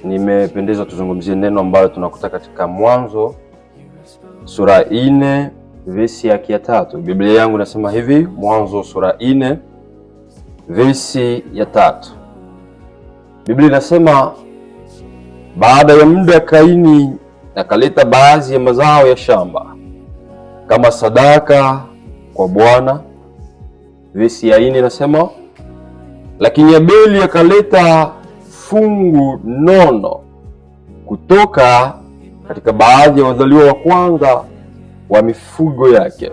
nimependezwa tuzungumzie neno ambalo tunakuta katika Mwanzo sura 4 verse yake ya 3. Biblia yangu nasema hivi, Mwanzo sura 4 verse ya 3. Biblia inasema, baada ya muda Kaini akaleta baadhi ya mazao ya shamba kama sadaka kwa Bwana. Verse ya 4 inasema, lakini Abeli akaleta fungu nono kutoka katika baadhi ya wazaliwa wa kwanza wa mifugo yake.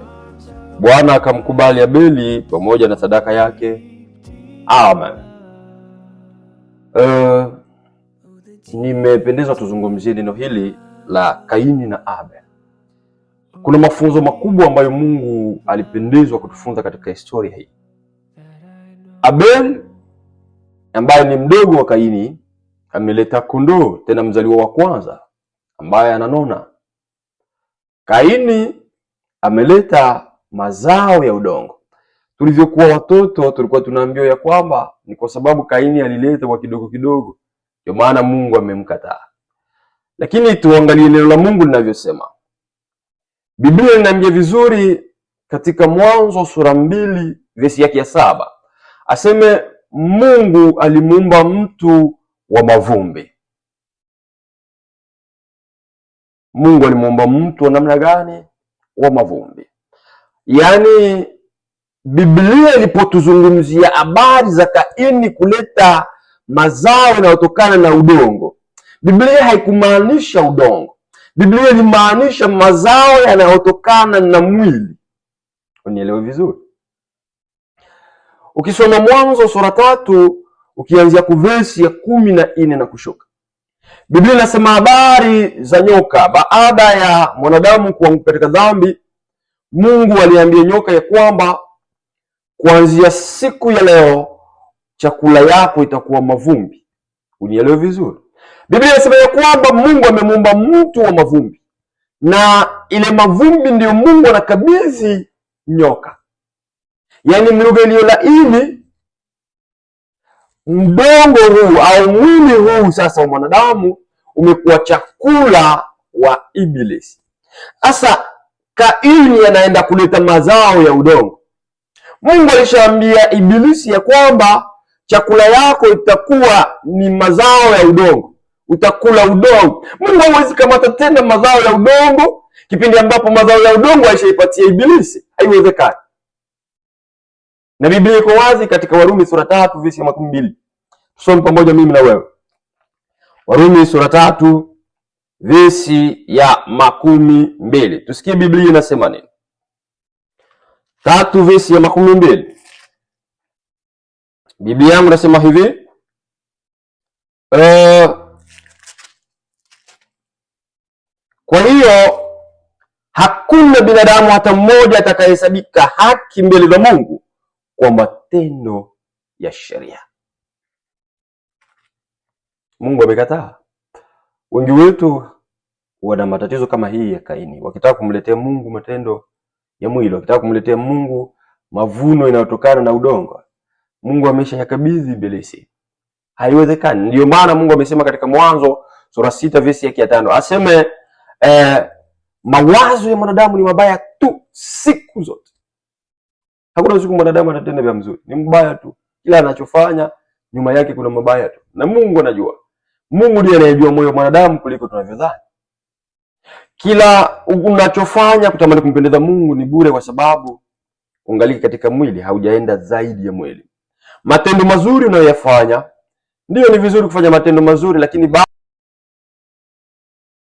Bwana akamkubali Abeli pamoja na sadaka yake. Amen. Nimependezwa tuzungumzie neno hili la Kaini na Abel. Kuna mafunzo makubwa ambayo Mungu alipendezwa kutufunza katika historia hii. Abel ambaye ni mdogo wa Kaini ameleta kondoo, tena mzaliwa wa kwanza ambaye ananona. Kaini ameleta mazao ya udongo. Tulivyokuwa watoto tulikuwa tunaambiwa ya kwamba ni kwa sababu Kaini alileta kwa kidogo kidogo ndio maana Mungu amemkataa. Lakini tuangalie neno la Mungu linavyosema. Biblia inaambia vizuri katika Mwanzo sura 2 verse yake ya 7. Aseme Mungu alimuumba mtu wa mavumbi. Mungu alimuumba mtu wa namna gani? Wa mavumbi. Yaani Biblia ilipotuzungumzia habari za Kaini kuleta mazao yanayotokana na udongo, Biblia haikumaanisha udongo. Biblia ilimaanisha mazao yanayotokana na mwili. Unielewe vizuri. Ukisoma Mwanzo sura 3 ukianzia kuvesi ya 14 na kushuka, Biblia inasema habari za nyoka. Baada ya mwanadamu kuanguka katika dhambi, Mungu aliambia nyoka ya kwamba kuanzia siku ya leo chakula yako itakuwa mavumbi. Unielewe vizuri. Biblia inasema ya kwamba Mungu amemuumba mtu wa mavumbi, na ile mavumbi ndiyo Mungu anakabidhi nyoka. Yaani mlugha iliyo laini, mdongo huu au mwili huu sasa wa mwanadamu umekuwa chakula wa Ibilisi. Sasa Kaini anaenda kuleta mazao ya udongo. Mungu alishaambia Ibilisi ya kwamba chakula yako itakuwa ni mazao ya udongo, utakula udongo. Mungu hawezi kamata tena mazao ya udongo kipindi ambapo mazao ya udongo aishaipatia Ibilisi. Haiwezekani. Na Biblia iko wazi katika Warumi sura 3 verse ya 12. Tusome pamoja mimi na wewe. Warumi sura 3 verse ya 12. Tusikie Biblia inasema nini. 3 verse ya 12. Biblia yangu inasema hivi. Kwa hiyo hakuna binadamu hata mmoja atakayehesabika haki mbele za Mungu kwa matendo ya sheria. Mungu amekataa. Wengi wetu wana matatizo kama hii ya Kaini. Wakitaka kumletea Mungu matendo ya mwili, wakitaka kumletea Mungu mavuno yanayotokana na udongo, Mungu ameshayakabidhi Ibilisi. Haiwezekani. Ndio maana Mungu amesema katika Mwanzo sura 6 verse yake ya 5. Aseme mawazo ya mwanadamu ni mabaya tu siku zote. Hakuna siku mwanadamu atatenda vya mzuri. Ni mbaya tu. Kila anachofanya nyuma yake kuna mabaya tu. Na Mungu anajua. Mungu ndiye anayejua moyo wa mwanadamu kuliko tunavyodhani. Kila unachofanya kutamani kumpendeza Mungu ni bure, kwa sababu ungaliki katika mwili, haujaenda zaidi ya mwili. Matendo mazuri unayoyafanya, ndio ni vizuri kufanya matendo mazuri, lakini